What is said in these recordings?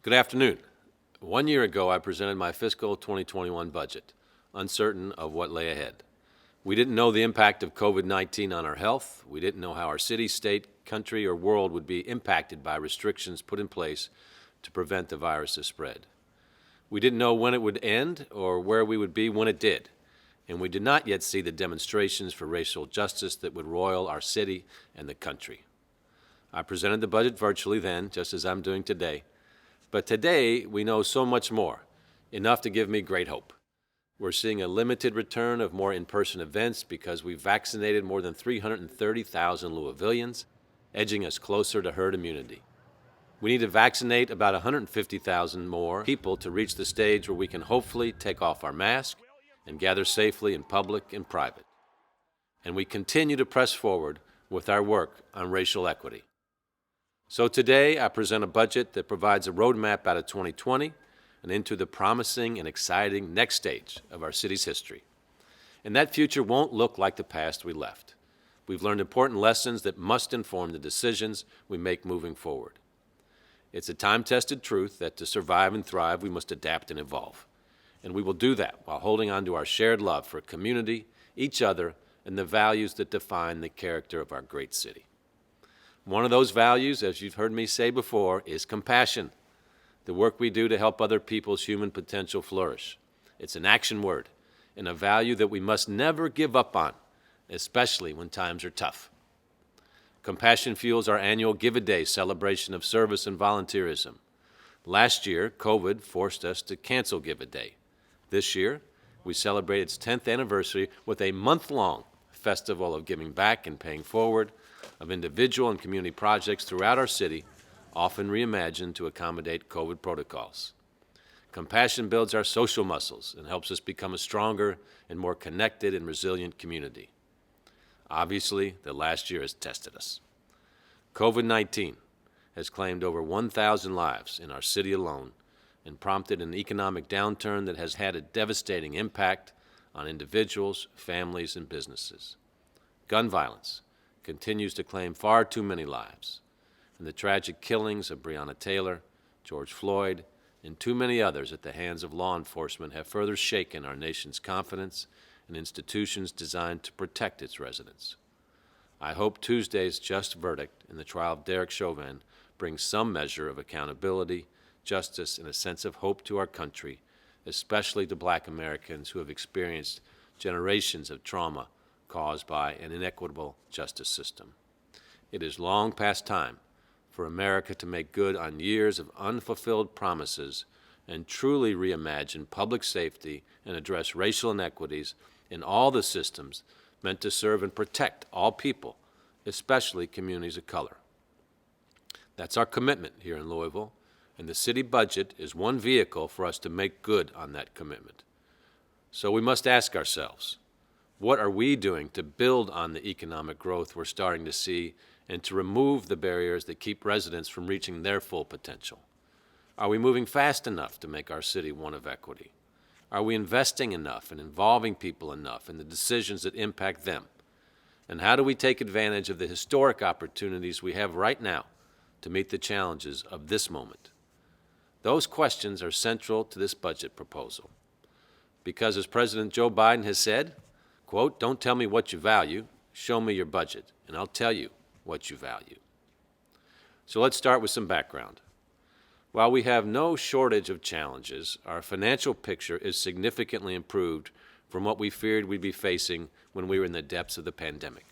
Good afternoon. 1 year ago, I presented my fiscal 2021 budget, uncertain of what lay ahead. We didn't know the impact of COVID-19 on our health. We didn't know how our city, state, country, or world would be impacted by restrictions put in place to prevent the virus's spread. We didn't know when it would end or where we would be when it did. And we did not yet see the demonstrations for racial justice that would roil our city and the country. I presented the budget virtually then, just as I'm doing today. But today, we know so much more, enough to give me great hope. We're seeing a limited return of more in-person events because we've vaccinated more than 330,000 Louisvillians, edging us closer to herd immunity. We need to vaccinate about 150,000 more people to reach the stage where we can hopefully take off our mask and gather safely in public and private. And we continue to press forward with our work on racial equity. So today, I present a budget that provides a roadmap out of 2020 and into the promising and exciting next stage of our city's history. And that future won't look like the past we left. We've learned important lessons that must inform the decisions we make moving forward. It's a time-tested truth that to survive and thrive, we must adapt and evolve. And we will do that while holding on to our shared love for community, each other, and the values that define the character of our great city. One of those values, as you've heard me say before, is compassion, the work we do to help other people's human potential flourish. It's an action word and a value that we must never give up on, especially when times are tough. Compassion fuels our annual Give-A-Day celebration of service and volunteerism. Last year, COVID forced us to cancel Give-A-Day. This year, we celebrate its 10th anniversary with a month-long festival of giving back and paying forward, of individual and community projects throughout our city, often reimagined to accommodate COVID protocols. Compassion builds our social muscles and helps us become a stronger and more connected and resilient community. Obviously, the last year has tested us. COVID-19 has claimed over 1,000 lives in our city alone and prompted an economic downturn that has had a devastating impact on individuals, families, and businesses. Gun violence continues to claim far too many lives, and the tragic killings of Breonna Taylor, George Floyd, and too many others at the hands of law enforcement have further shaken our nation's confidence in institutions designed to protect its residents. I hope Tuesday's just verdict in the trial of Derek Chauvin brings some measure of accountability, justice, and a sense of hope to our country, especially to Black Americans who have experienced generations of trauma caused by an inequitable justice system. It is long past time for America to make good on years of unfulfilled promises and truly reimagine public safety and address racial inequities in all the systems meant to serve and protect all people, especially communities of color. That's our commitment here in Louisville, and the city budget is one vehicle for us to make good on that commitment. So we must ask ourselves, what are we doing to build on the economic growth we're starting to see and to remove the barriers that keep residents from reaching their full potential? Are we moving fast enough to make our city one of equity? Are we investing enough and involving people enough in the decisions that impact them? And how do we take advantage of the historic opportunities we have right now to meet the challenges of this moment? Those questions are central to this budget proposal. Because as President Joe Biden has said, quote, "Don't tell me what you value, show me your budget, and I'll tell you what you value." So let's start with some background. While we have no shortage of challenges, our financial picture is significantly improved from what we feared we'd be facing when we were in the depths of the pandemic.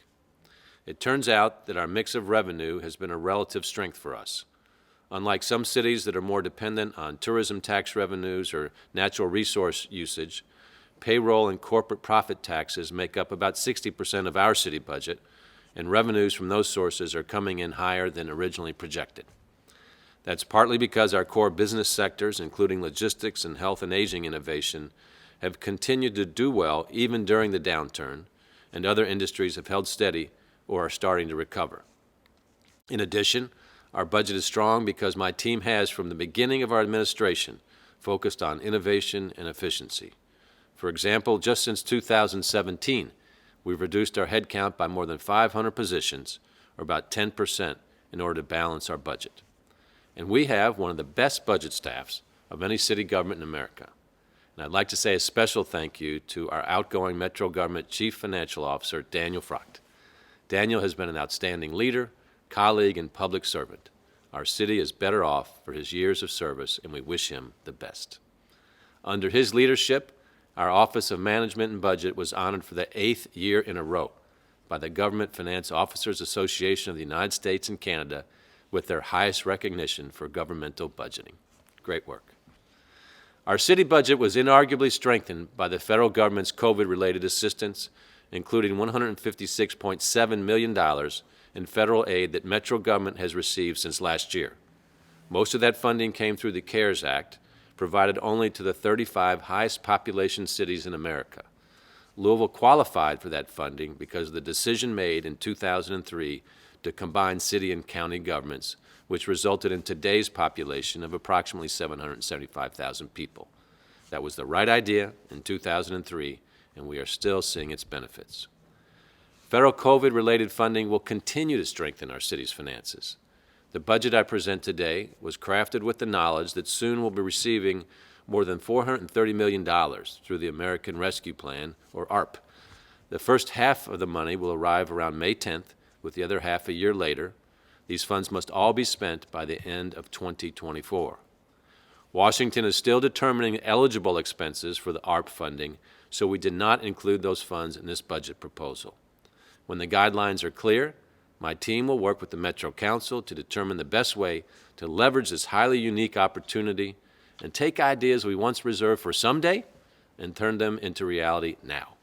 It turns out that our mix of revenue has been a relative strength for us. Unlike some cities that are more dependent on tourism tax revenues or natural resource usage, payroll and corporate profit taxes make up about 60% of our city budget, and revenues from those sources are coming in higher than originally projected. That's partly because our core business sectors, including logistics and health and aging innovation, have continued to do well even during the downturn, and other industries have held steady or are starting to recover. In addition, our budget is strong because my team has, from the beginning of our administration, focused on innovation and efficiency. For example, just since 2017, we've reduced our headcount by more than 500 positions, or about 10%, in order to balance our budget. And we have one of the best budget staffs of any city government in America. And I'd like to say a special thank you to our outgoing Metro Government Chief Financial Officer, Daniel Fracht. Daniel has been an outstanding leader, colleague, and public servant. Our city is better off for his years of service, and we wish him the best. Under his leadership, our Office of Management and Budget was honored for the 8th year in a row by the Government Finance Officers Association of the United States and Canada with their highest recognition for governmental budgeting. Great work. Our city budget was inarguably strengthened by the federal government's COVID-related assistance, including $156.7 million in federal aid that Metro government has received since last year. Most of that funding came through the CARES Act, provided only to the 35 highest population cities in America. Louisville qualified for that funding because of the decision made in 2003 to combine city and county governments, which resulted in today's population of approximately 775,000 people. That was the right idea in 2003, and we are still seeing its benefits. Federal COVID-related funding will continue to strengthen our city's finances. The budget I present today was crafted with the knowledge that soon we'll be receiving more than $430 million through the American Rescue Plan, or ARP. The first half of the money will arrive around May 10th, with the other half a year later. These funds must all be spent by the end of 2024. Washington is still determining eligible expenses for the ARP funding, so we did not include those funds in this budget proposal. When the guidelines are clear, my team will work with the Metro Council to determine the best way to leverage this highly unique opportunity and take ideas we once reserved for someday and turn them into reality now.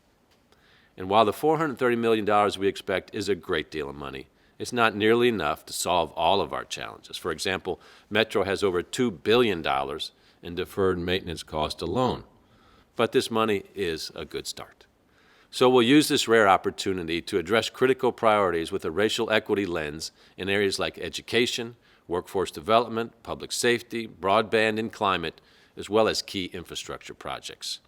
And while the $430 million we expect is a great deal of money, it's not nearly enough to solve all of our challenges. For example, Metro has over $2 billion in deferred maintenance costs alone. But this money is a good start. So we'll use this rare opportunity to address critical priorities with a racial equity lens in areas like education, workforce development, public safety, broadband, and climate, as well as key infrastructure projects.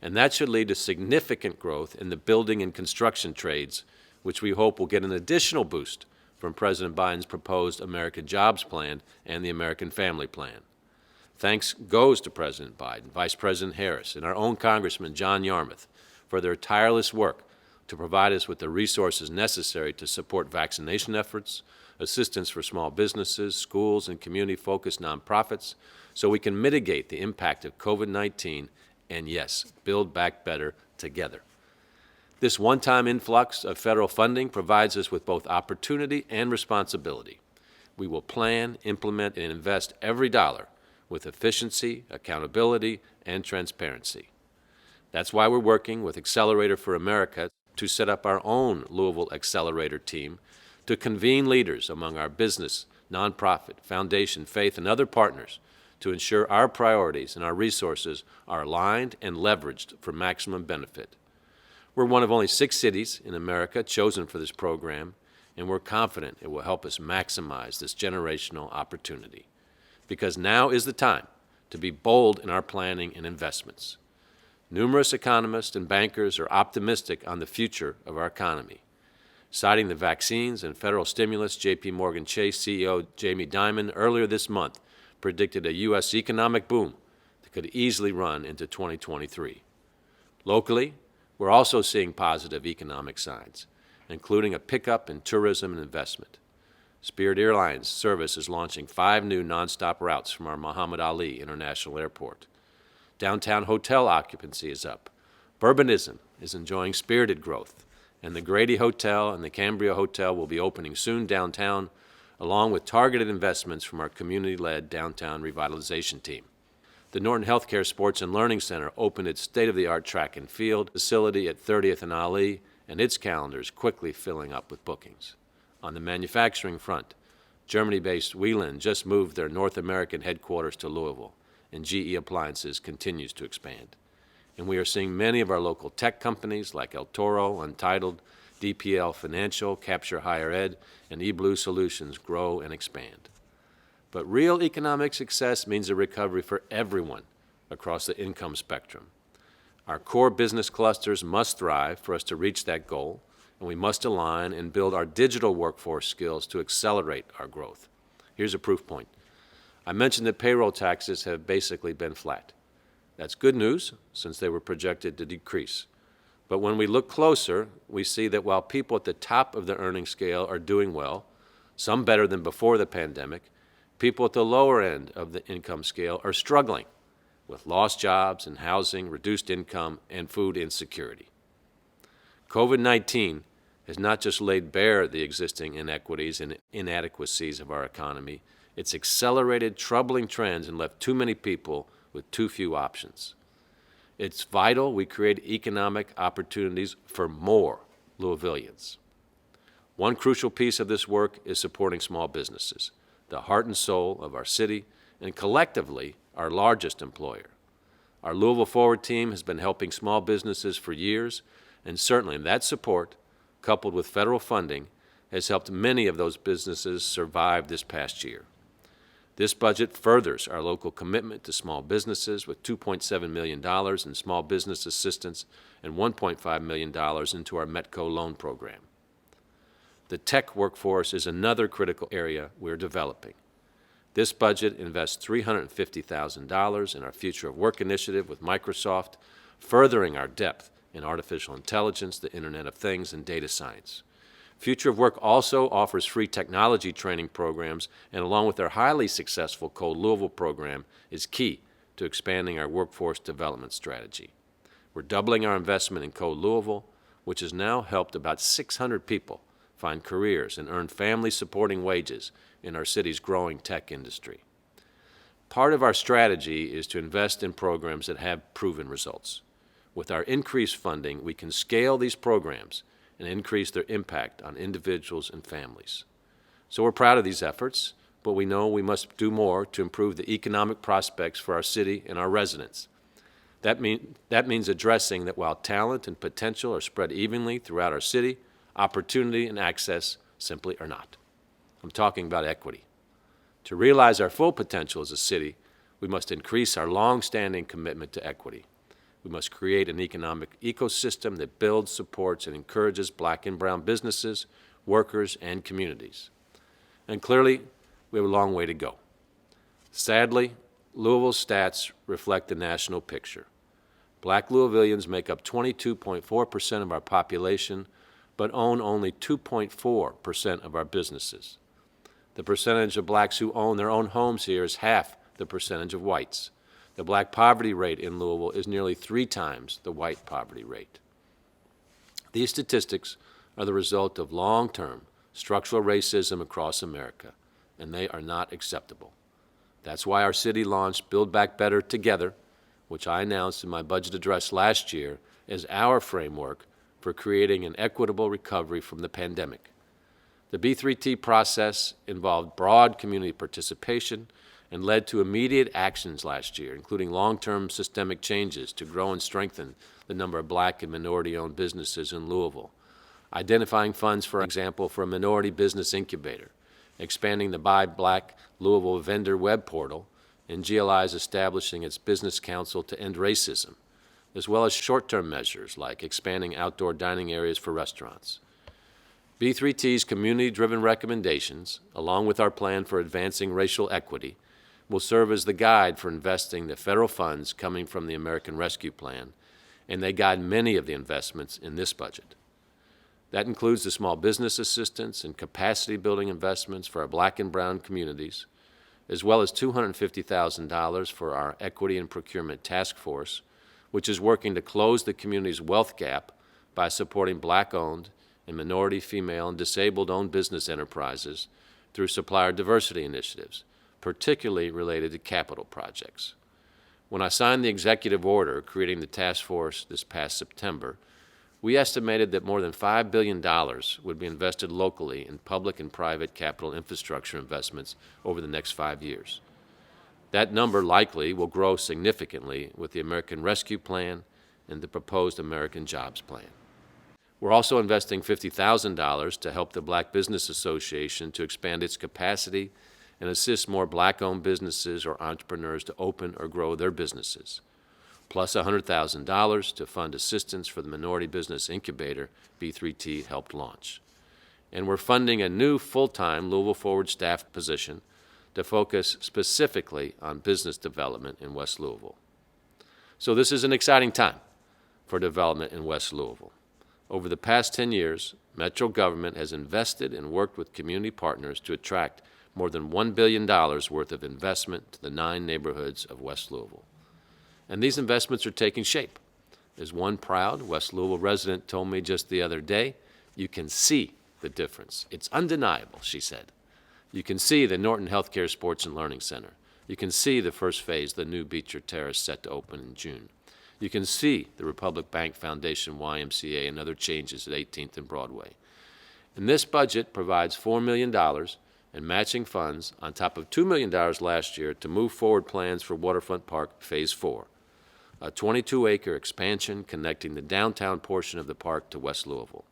And that should lead to significant growth in the building and construction trades, which we hope will get an additional boost from President Biden's proposed American Jobs Plan and the American Family Plan. Thanks goes to President Biden, Vice President Harris, and our own Congressman John Yarmuth for their tireless work to provide us with the resources necessary to support vaccination efforts, assistance for small businesses, schools, and community-focused nonprofits, so we can mitigate the impact of COVID-19 and, yes, build back better together. This one-time influx of federal funding provides us with both opportunity and responsibility. We will plan, implement, and invest every dollar with efficiency, accountability, and transparency. That's why we're working with Accelerator for America to set up our own Louisville Accelerator team to convene leaders among our business, nonprofit, foundation, faith, and other partners to ensure our priorities and our resources are aligned and leveraged for maximum benefit. We're one of only 6 cities in America chosen for this program, and we're confident it will help us maximize this generational opportunity. Because now is the time to be bold in our planning and investments. Numerous economists and bankers are optimistic on the future of our economy. Citing the vaccines and federal stimulus, J.P. Morgan Chase CEO Jamie Dimon earlier this month predicted a U.S. economic boom that could easily run into 2023. Locally, we're also seeing positive economic signs, including a pickup in tourism and investment. Spirit Airlines service is launching 5 new nonstop routes from our Muhammad Ali International Airport. Downtown hotel occupancy is up. Bourbonism is enjoying spirited growth, and the Grady Hotel and the Cambria Hotel will be opening soon downtown, along with targeted investments from our community-led downtown revitalization team. The Norton Healthcare Sports and Learning Center opened its state-of-the-art track and field facility at 30th and Ali, and its calendar is quickly filling up with bookings. On the manufacturing front, Germany-based Wieland just moved their North American headquarters to Louisville, and GE Appliances continues to expand. And we are seeing many of our local tech companies like El Toro, Untitled, DPL Financial, Capture Higher Ed, and eBlue Solutions grow and expand. But real economic success means a recovery for everyone across the income spectrum. Our core business clusters must thrive for us to reach that goal, and we must align and build our digital workforce skills to accelerate our growth. Here's a proof point. I mentioned that payroll taxes have basically been flat. That's good news, since they were projected to decrease. But when we look closer, we see that while people at the top of the earning scale are doing well, some better than before the pandemic, people at the lower end of the income scale are struggling with lost jobs and housing, reduced income, and food insecurity. COVID-19 has not just laid bare the existing inequities and inadequacies of our economy, it's accelerated troubling trends and left too many people with too few options. It's vital we create economic opportunities for more Louisvillians. One crucial piece of this work is supporting small businesses, the heart and soul of our city, and collectively, our largest employer. Our Louisville Forward team has been helping small businesses for years, and certainly that support, coupled with federal funding, has helped many of those businesses survive this past year. This budget furthers our local commitment to small businesses with $2.7 million in small business assistance and $1.5 million into our Metco loan program. The tech workforce is another critical area we're developing. This budget invests $350,000 in our Future of Work initiative with Microsoft, furthering our depth in artificial intelligence, the Internet of Things, and data science. Future of Work also offers free technology training programs, and along with our highly successful Code Louisville program, is key to expanding our workforce development strategy. We're doubling our investment in Code Louisville, which has now helped about 600 people find careers and earn family-supporting wages in our city's growing tech industry. Part of our strategy is to invest in programs that have proven results. With our increased funding, we can scale these programs and increase their impact on individuals and families. So we're proud of these efforts, but we know we must do more to improve the economic prospects for our city and our residents. That means addressing that while talent and potential are spread evenly throughout our city, opportunity and access simply are not. I'm talking about equity. To realize our full potential as a city, we must increase our long-standing commitment to equity. We must create an economic ecosystem that builds, supports, and encourages Black and brown businesses, workers, and communities. And clearly, we have a long way to go. Sadly, Louisville's stats reflect the national picture. Black Louisvillians make up 22.4% of our population, but own only 2.4% of our businesses. The percentage of blacks who own their own homes here is half the percentage of whites. The black poverty rate in Louisville is nearly 3 times the white poverty rate. These statistics are the result of long-term structural racism across America, and they are not acceptable. That's why our city launched Build Back Better Together, which I announced in my budget address last year as our framework for creating an equitable recovery from the pandemic. The B3T process involved broad community participation and led to immediate actions last year, including long-term systemic changes to grow and strengthen the number of Black and minority-owned businesses in Louisville, identifying funds, for example, for a minority business incubator, expanding the Buy Black Louisville vendor web portal, and GLI is establishing its business council to end racism, as well as short-term measures like expanding outdoor dining areas for restaurants. B3T's community-driven recommendations, along with our plan for advancing racial equity, will serve as the guide for investing the federal funds coming from the American Rescue Plan, and they guide many of the investments in this budget. That includes the small business assistance and capacity-building investments for our Black and brown communities, as well as $250,000 for our Equity and Procurement Task Force, which is working to close the community's wealth gap by supporting Black-owned and minority, female, and disabled-owned business enterprises through supplier diversity initiatives, particularly related to capital projects. When I signed the executive order creating the task force this past September, we estimated that more than $5 billion would be invested locally in public and private capital infrastructure investments over the next 5 years. That number likely will grow significantly with the American Rescue Plan and the proposed American Jobs Plan. We're also investing $50,000 to help the Black Business Association to expand its capacity and assist more Black-owned businesses or entrepreneurs to open or grow their businesses, plus $100,000 to fund assistance for the minority business incubator B3T helped launch. And we're funding a new full-time Louisville Forward staff position to focus specifically on business development in West Louisville. So this is an exciting time for development in West Louisville. Over the past 10 years, Metro government has invested and worked with community partners to attract more than $1 billion worth of investment to the 9 neighborhoods of West Louisville. And these investments are taking shape. As one proud West Louisville resident told me just the other day, you can see the difference. It's undeniable, she said. You can see the Norton Healthcare Sports and Learning Center. You can see the first phase, the new Beecher Terrace, set to open in June. You can see the Republic Bank Foundation YMCA and other changes at 18th and Broadway. And this budget provides $4 million in matching funds on top of $2 million last year to move forward plans for Waterfront Park Phase 4, a 22-acre expansion connecting the downtown portion of the park to West Louisville.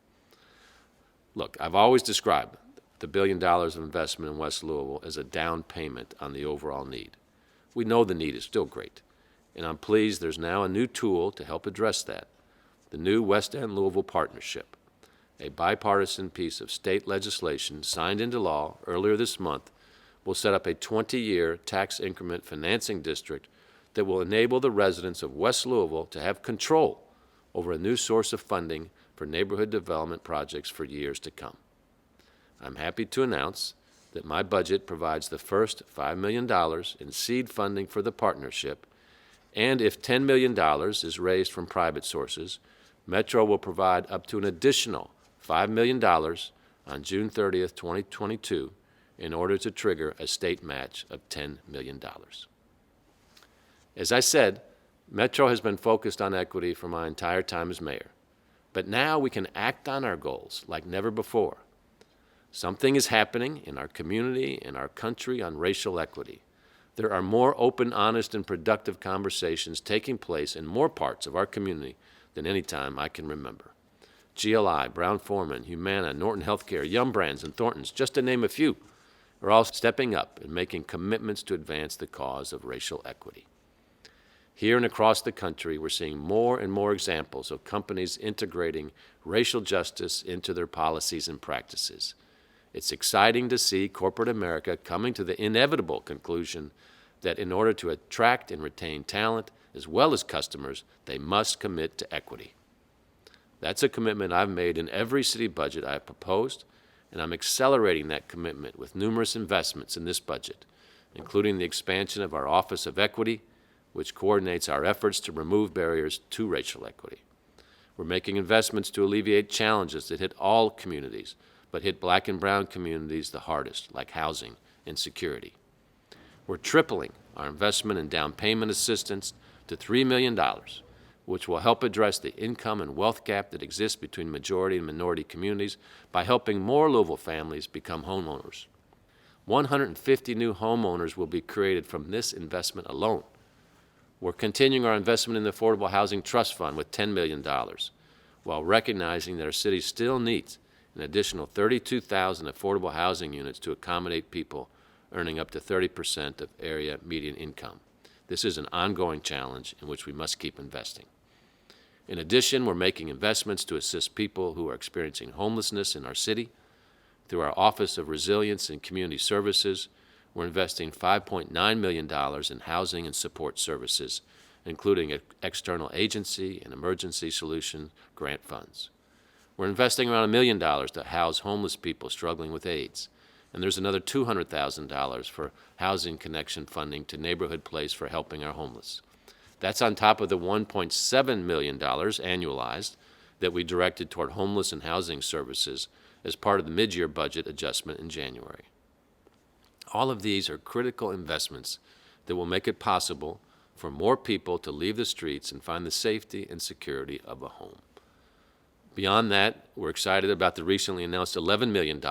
Look, I've always described the $1 billion of investment in West Louisville as a down payment on the overall need. We know the need is still great, and I'm pleased there's now a new tool to help address that, the new West End Louisville Partnership, a bipartisan piece of state legislation signed into law earlier this month will set up a 20-year tax increment financing district that will enable the residents of West Louisville to have control over a new source of funding for neighborhood development projects for years to come. I'm happy to announce that my budget provides the first $5 million in seed funding for the partnership, and if $10 million is raised from private sources, Metro will provide up to an additional $5 million on June 30th, 2022, in order to trigger a state match of $10 million. As I said, Metro has been focused on equity for my entire time as mayor, but now we can act on our goals like never before. Something is happening in our community, in our country, on racial equity. There are more open, honest, and productive conversations taking place in more parts of our community than any time I can remember. GLI, Brown-Forman, Humana, Norton Healthcare, Yum Brands, and Thornton's, just to name a few, are all stepping up and making commitments to advance the cause of racial equity. Here and across the country, we're seeing more and more examples of companies integrating racial justice into their policies and practices. It's exciting to see corporate America coming to the inevitable conclusion that in order to attract and retain talent, as well as customers, they must commit to equity. That's a commitment I've made in every city budget I have proposed, and I'm accelerating that commitment with numerous investments in this budget, including the expansion of our Office of Equity, which coordinates our efforts to remove barriers to racial equity. We're making investments to alleviate challenges that hit all communities, but hit Black and brown communities the hardest, like housing and security. We're tripling our investment in down payment assistance to $3 million, which will help address the income and wealth gap that exists between majority and minority communities by helping more Louisville families become homeowners. 150 new homeowners will be created from this investment alone. We're continuing our investment in the Affordable Housing Trust Fund with $10 million, while recognizing that our city still needs an additional 32,000 affordable housing units to accommodate people earning up to 30% of area median income. This is an ongoing challenge in which we must keep investing. In addition, we're making investments to assist people who are experiencing homelessness in our city. Through our Office of Resilience and Community Services, we're investing $5.9 million in housing and support services, including external agency and emergency solution grant funds. We're investing around $1 million to house homeless people struggling with AIDS, and there's another $200,000 for housing connection funding to Neighborhood Place for helping our homeless. That's on top of the $1.7 million annualized that we directed toward homeless and housing services as part of the mid-year budget adjustment in January. All of these are critical investments that will make it possible for more people to leave the streets and find the safety and security of a home. Beyond that, we're excited about the recently announced $11 million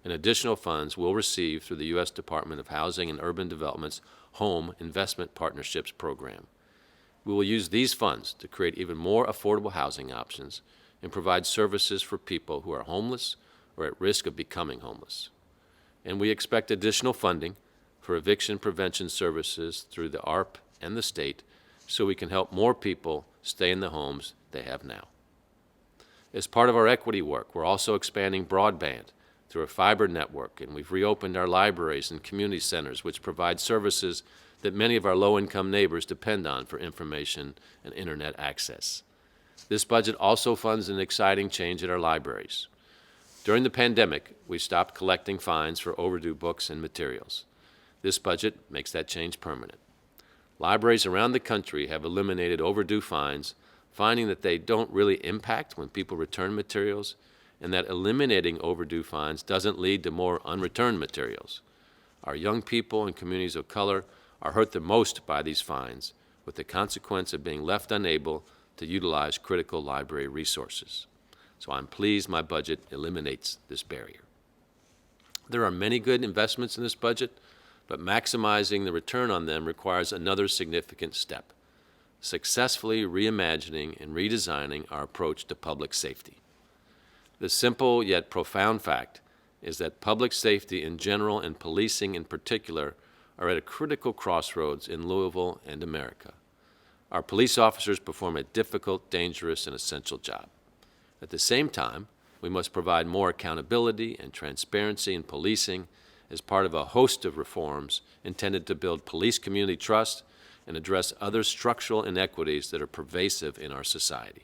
in additional funds we'll receive through the U.S. Department of Housing and Urban Development's Home Investment Partnerships Program. We will use these funds to create even more affordable housing options and provide services for people who are homeless or at risk of becoming homeless. And we expect additional funding for eviction prevention services through the ARP and the state so we can help more people stay in the homes they have now. As part of our equity work, we're also expanding broadband through a fiber network, and we've reopened our libraries and community centers, which provide services that many of our low-income neighbors depend on for information and internet access. This budget also funds an exciting change at our libraries. During the pandemic, we stopped collecting fines for overdue books and materials. This budget makes that change permanent. Libraries around the country have eliminated overdue fines, finding that they don't really impact when people return materials, and that eliminating overdue fines doesn't lead to more unreturned materials. Our young people and communities of color are hurt the most by these fines, with the consequence of being left unable to utilize critical library resources. So I'm pleased my budget eliminates this barrier. There are many good investments in this budget, but maximizing the return on them requires another significant step: successfully reimagining and redesigning our approach to public safety. The simple yet profound fact is that public safety in general and policing in particular are at a critical crossroads in Louisville and America. Our police officers perform a difficult, dangerous, and essential job. At the same time, we must provide more accountability and transparency in policing as part of a host of reforms intended to build police community trust and address other structural inequities that are pervasive in our society.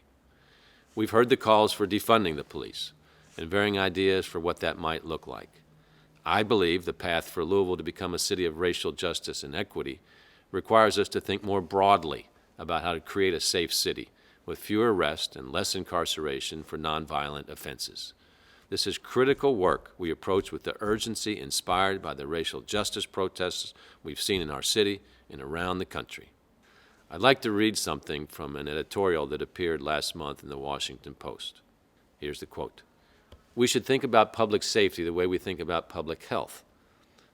We've heard the calls for defunding the police and varying ideas for what that might look like. I believe the path for Louisville to become a city of racial justice and equity requires us to think more broadly about how to create a safe city with fewer arrests and less incarceration for nonviolent offenses. This is critical work we approach with the urgency inspired by the racial justice protests we've seen in our city and around the country. I'd like to read something from an editorial that appeared last month in the Washington Post. Here's the quote. "We should think about public safety the way we think about public health.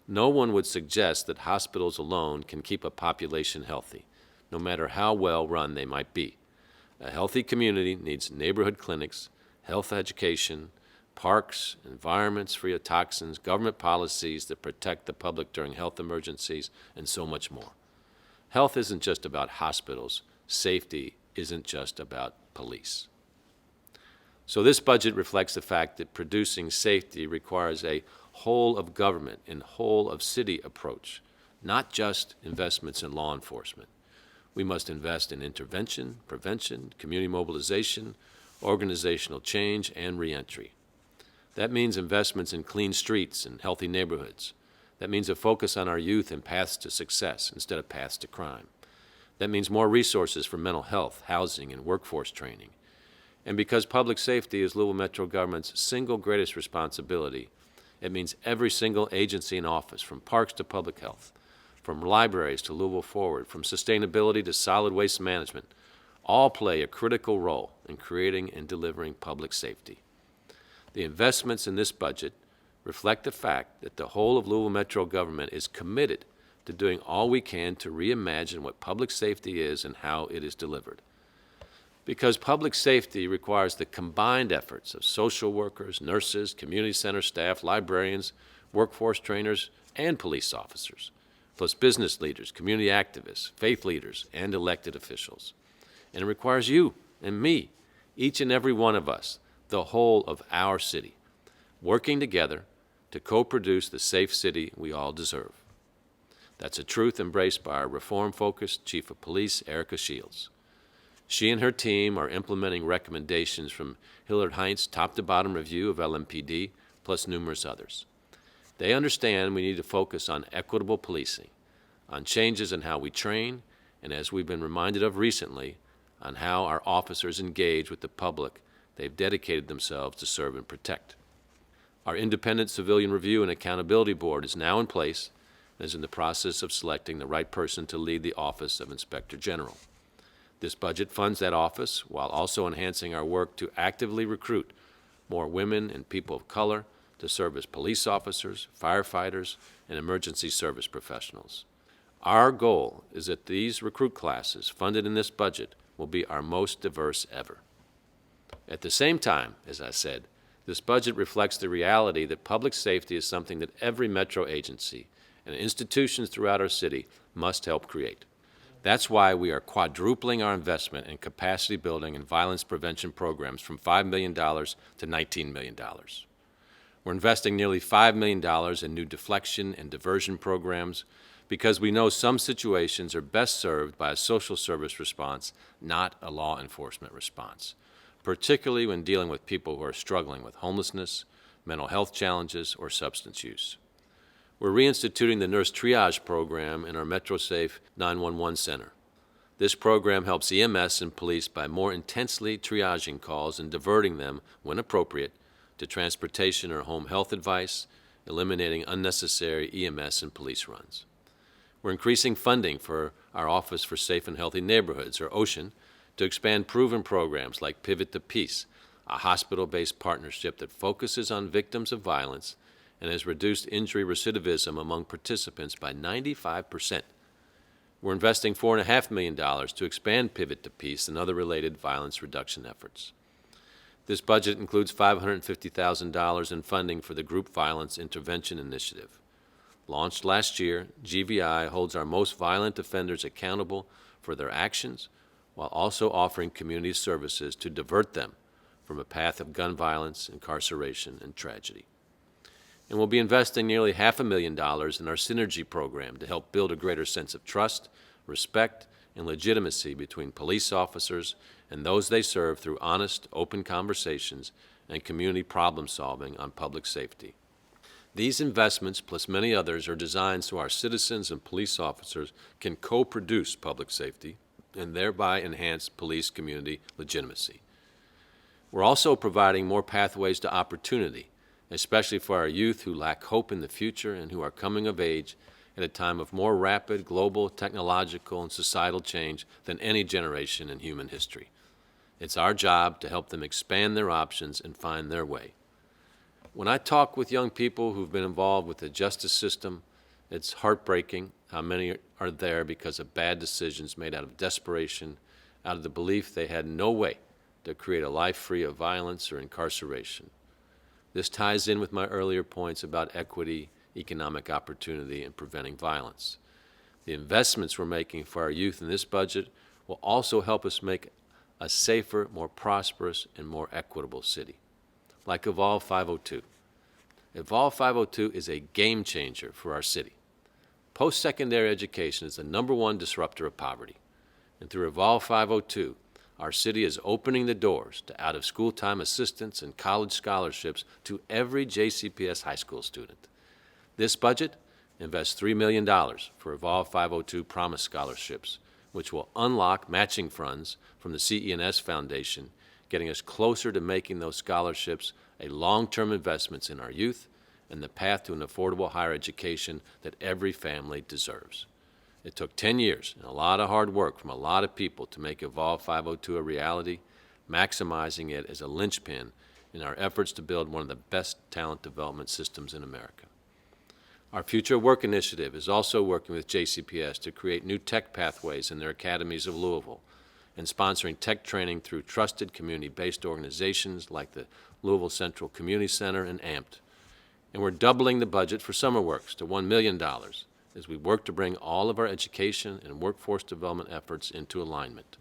No one would suggest that hospitals alone can keep a population healthy, no matter how well run they might be. A healthy community needs neighborhood clinics, health education, parks, environments free of toxins, government policies that protect the public during health emergencies, and so much more. Health isn't just about hospitals. Safety isn't just about police." So this budget reflects the fact that producing safety requires a whole of government and whole of city approach, not just investments in law enforcement. We must invest in intervention, prevention, community mobilization, organizational change, and reentry. That means investments in clean streets and healthy neighborhoods. That means a focus on our youth and paths to success instead of paths to crime. That means more resources for mental health, housing, and workforce training. And because public safety is Louisville Metro government's single greatest responsibility, it means every single agency and office, from parks to public health, from libraries to Louisville Forward, from sustainability to solid waste management, all play a critical role in creating and delivering public safety. The investments in this budget reflect the fact that the whole of Louisville Metro government is committed to doing all we can to reimagine what public safety is and how it is delivered. Because public safety requires the combined efforts of social workers, nurses, community center staff, librarians, workforce trainers, and police officers, plus business leaders, community activists, faith leaders, and elected officials. And it requires you and me, each and every one of us, the whole of our city, working together to co-produce the safe city we all deserve. That's a truth embraced by our reform-focused Chief of Police, Erica Shields. She and her team are implementing recommendations from Hillard Heintz's top-to-bottom review of LMPD, plus numerous others. They understand we need to focus on equitable policing, on changes in how we train, and as we've been reminded of recently, on how our officers engage with the public they've dedicated themselves to serve and protect. Our independent civilian review and accountability board is now in place and is in the process of selecting the right person to lead the Office of Inspector General. This budget funds that office while also enhancing our work to actively recruit more women and people of color to serve as police officers, firefighters, and emergency service professionals. Our goal is that these recruit classes funded in this budget will be our most diverse ever. At the same time, as I said, this budget reflects the reality that public safety is something that every metro agency and institutions throughout our city must help create. That's why we are quadrupling our investment in capacity building and violence prevention programs from $5 million to $19 million. We're investing nearly $5 million in new deflection and diversion programs because we know some situations are best served by a social service response, not a law enforcement response, particularly when dealing with people who are struggling with homelessness, mental health challenges, or substance use. We're reinstituting the nurse triage program in our MetroSafe 911 center. This program helps EMS and police by more intensely triaging calls and diverting them, when appropriate, to transportation or home health advice, eliminating unnecessary EMS and police runs. We're increasing funding for our Office for Safe and Healthy Neighborhoods, or OSHN, to expand proven programs like Pivot to Peace, a hospital-based partnership that focuses on victims of violence and has reduced injury recidivism among participants by 95%. We're investing $4.5 million to expand Pivot to Peace and other related violence reduction efforts. This budget includes $550,000 in funding for the Group Violence Intervention Initiative. Launched last year, GVI holds our most violent offenders accountable for their actions while also offering community services to divert them from a path of gun violence, incarceration, and tragedy. And we'll be investing nearly $500,000 in our Synergy program to help build a greater sense of trust, respect, and legitimacy between police officers and those they serve through honest, open conversations and community problem solving on public safety. These investments, plus many others, are designed so our citizens and police officers can co-produce public safety and thereby enhance police community legitimacy. We're also providing more pathways to opportunity, especially for our youth who lack hope in the future and who are coming of age at a time of more rapid global, technological, and societal change than any generation in human history. It's our job to help them expand their options and find their way. When I talk with young people who've been involved with the justice system, it's heartbreaking how many are there because of bad decisions made out of desperation, out of the belief they had no way to create a life free of violence or incarceration. This ties in with my earlier points about equity, economic opportunity, and preventing violence. The investments we're making for our youth in this budget will also help us make a safer, more prosperous, and more equitable city. Like Evolve 502. Evolve 502 is a game changer for our city. Post-secondary education is the #1 disruptor of poverty. And through Evolve 502, our city is opening the doors to out-of-school time assistance and college scholarships to every JCPS high school student. This budget invests $3 million for Evolve 502 Promise Scholarships, which will unlock matching funds from the CE&S Foundation, getting us closer to making those scholarships a long-term investments in our youth and the path to an affordable higher education that every family deserves. It took 10 years and a lot of hard work from a lot of people to make Evolve 502 a reality, maximizing it as a linchpin in our efforts to build one of the best talent development systems in America. Our Future Work Initiative is also working with JCPS to create new tech pathways in their academies of Louisville and sponsoring tech training through trusted community-based organizations like the Louisville Central Community Center and AMPT. And we're doubling the budget for SummerWorks to $1 million as we work to bring all of our education and workforce development efforts into alignment.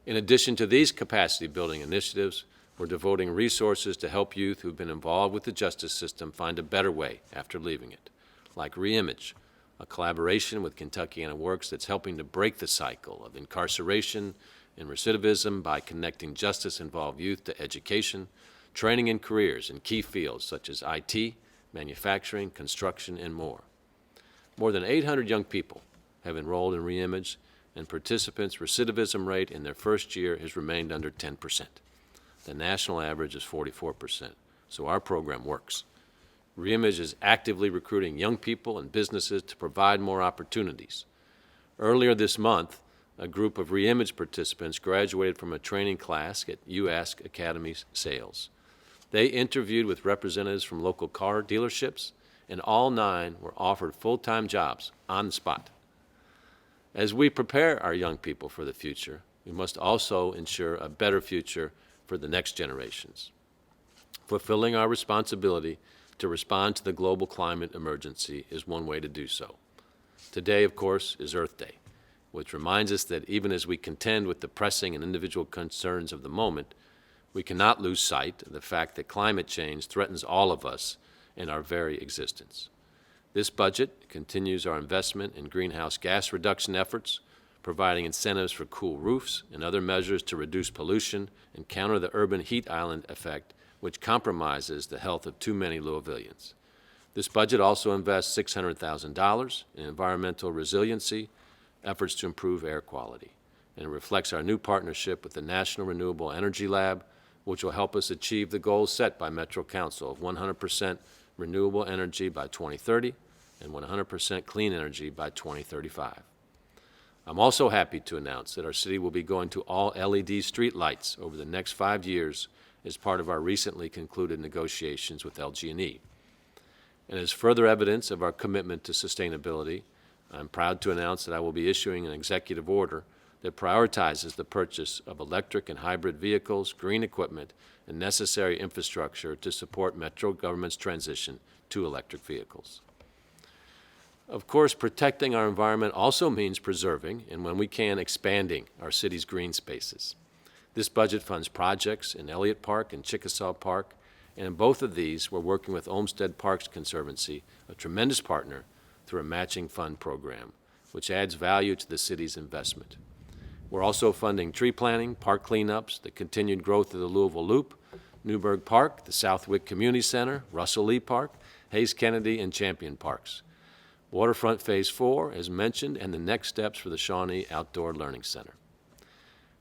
In addition to these capacity-building initiatives, we're devoting resources to help youth who've been involved with the justice system find a better way after leaving it, like Reimage, a collaboration with Kentuckiana Works that's helping to break the cycle of incarceration and recidivism by connecting justice-involved youth to education, training and careers in key fields such as IT, manufacturing, construction, and more. More than 800 young people have enrolled in Reimage, and participants' recidivism rate in their first year has remained under 10%. The national average is 44%, so our program works. Reimage is actively recruiting young people and businesses to provide more opportunities. Earlier this month, a group of Reimage participants graduated from a training class at UASK Academy Sales. They interviewed with representatives from local car dealerships, and all 9 were offered full-time jobs on the spot. As we prepare our young people for the future, we must also ensure a better future for the next generations. Fulfilling our responsibility to respond to the global climate emergency is one way to do so. Today, of course, is Earth Day, which reminds us that even as we contend with the pressing and individual concerns of the moment, We cannot lose sight of the fact that climate change threatens all of us and our very existence. This budget continues our investment in greenhouse gas reduction efforts, providing incentives for cool roofs and other measures to reduce pollution and counter the urban heat island effect, which compromises the health of too many Louisvillians. This budget also invests $600,000 in environmental resiliency efforts to improve air quality, and it reflects our new partnership with the National Renewable Energy Lab, which will help us achieve the goals set by Metro Council of 100% renewable energy by 2030 and 100% clean energy by 2035. I'm also happy to announce that our city will be going to all LED street lights over the next 5 years as part of our recently concluded negotiations with LG&E. And as further evidence of our commitment to sustainability, I'm proud to announce that I will be issuing an executive order that prioritizes the purchase of electric and hybrid vehicles, green equipment, and necessary infrastructure to support Metro government's transition to electric vehicles. Of course, protecting our environment also means preserving, and when we can, expanding our city's green spaces. This budget funds projects in Elliott Park and Chickasaw Park, and in both of these, we're working with Olmsted Parks Conservancy, a tremendous partner, through a matching fund program, which adds value to the city's investment. We're also funding tree planting, park cleanups, the continued growth of the Louisville Loop, Newburgh Park, the Southwick Community Center, Russell Lee Park, Hayes Kennedy, and Champion Parks. Waterfront Phase 4, as mentioned, and the next steps for the Shawnee Outdoor Learning Center.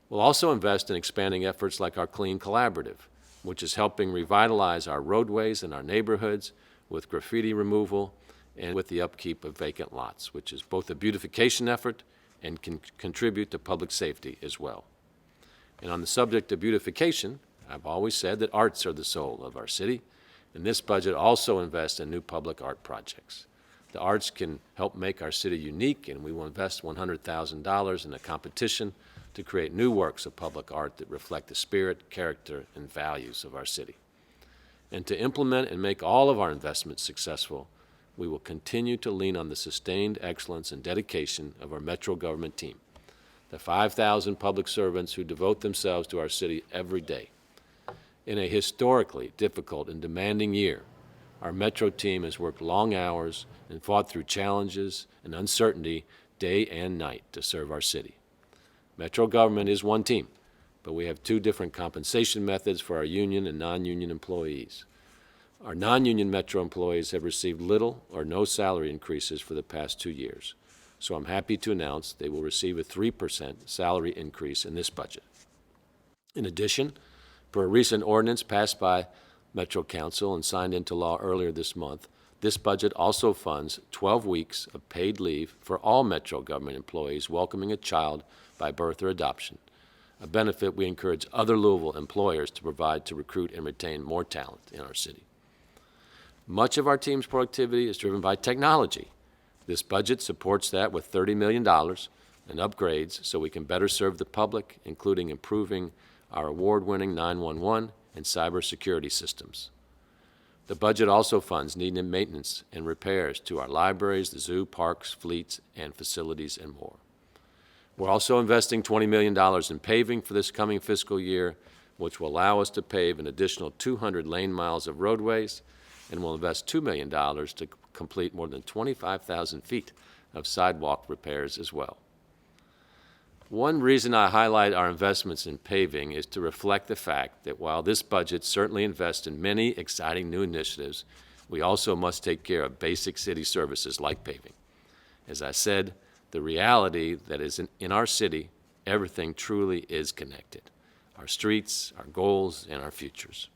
We'll also invest in expanding efforts like our Clean Collaborative, which is helping revitalize our roadways and our neighborhoods with graffiti removal and with the upkeep of vacant lots, which is both a beautification effort and can contribute to public safety as well. And on the subject of beautification, I've always said that arts are the soul of our city, and this budget also invests in new public art projects. The arts can help make our city unique, and we will invest $100,000 in a competition to create new works of public art that reflect the spirit, character, and values of our city. And to implement and make all of our investments successful, we will continue to lean on the sustained excellence and dedication of our Metro government team, the 5,000 public servants who devote themselves to our city every day. In a historically difficult and demanding year, our Metro team has worked long hours and fought through challenges and uncertainty day and night to serve our city. Metro government is one team, but we have two different compensation methods for our union and non-union employees. Our non-union Metro employees have received little or no salary increases for the past 2 years, so I'm happy to announce they will receive a 3% salary increase in this budget. In addition, per a recent ordinance passed by Metro Council and signed into law earlier this month, this budget also funds 12 weeks of paid leave for all Metro government employees welcoming a child by birth or adoption, a benefit we encourage other Louisville employers to provide to recruit and retain more talent in our city. Much of our team's productivity is driven by technology. This budget supports that with $30 million in upgrades so we can better serve the public, including improving our award-winning 911 and cybersecurity systems. The budget also funds needed maintenance and repairs to our libraries, the zoo, parks, fleets, and facilities, and more. We're also investing $20 million in paving for this coming fiscal year, which will allow us to pave an additional 200 lane miles of roadways, and will invest $2 million to complete more than 25,000 feet of sidewalk repairs as well. One reason I highlight our investments in paving is to reflect the fact that while this budget certainly invests in many exciting new initiatives, we also must take care of basic city services like paving. As I said, the reality that is in our city, everything truly is connected. Our streets, our goals, and our futures.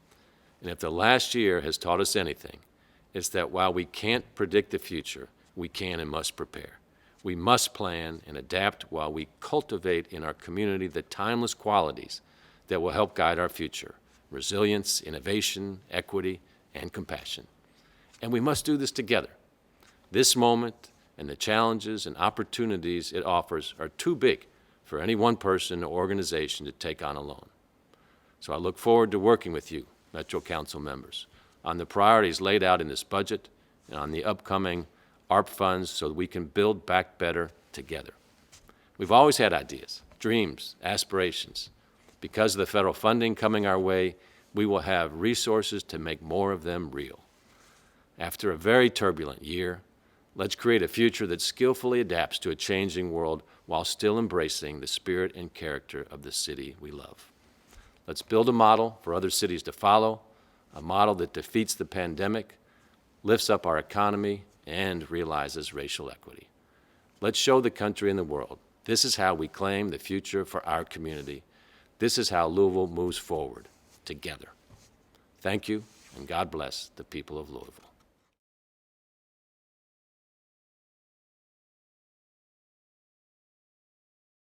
And if the last year has taught us anything, it's that while we can't predict the future, we can and must prepare. We must plan and adapt while we cultivate in our community the timeless qualities that will help guide our future: resilience, innovation, equity, and compassion. And we must do this together. This moment and the challenges and opportunities it offers are too big for any one person or organization to take on alone. So I look forward to working with you, Metro Council members, on the priorities laid out in this budget and on the upcoming ARP funds so that we can build back better together. We've always had ideas, dreams, aspirations, Because of the federal funding coming our way, we will have resources to make more of them real. After a very turbulent year, let's create a future that skillfully adapts to a changing world while still embracing the spirit and character of the city we love. Let's build a model for other cities to follow, a model that defeats the pandemic, lifts up our economy, and realizes racial equity. Let's show the country and the world this is how we claim the future for our community. This is how Louisville moves forward, together. Thank you, and God bless the people of Louisville.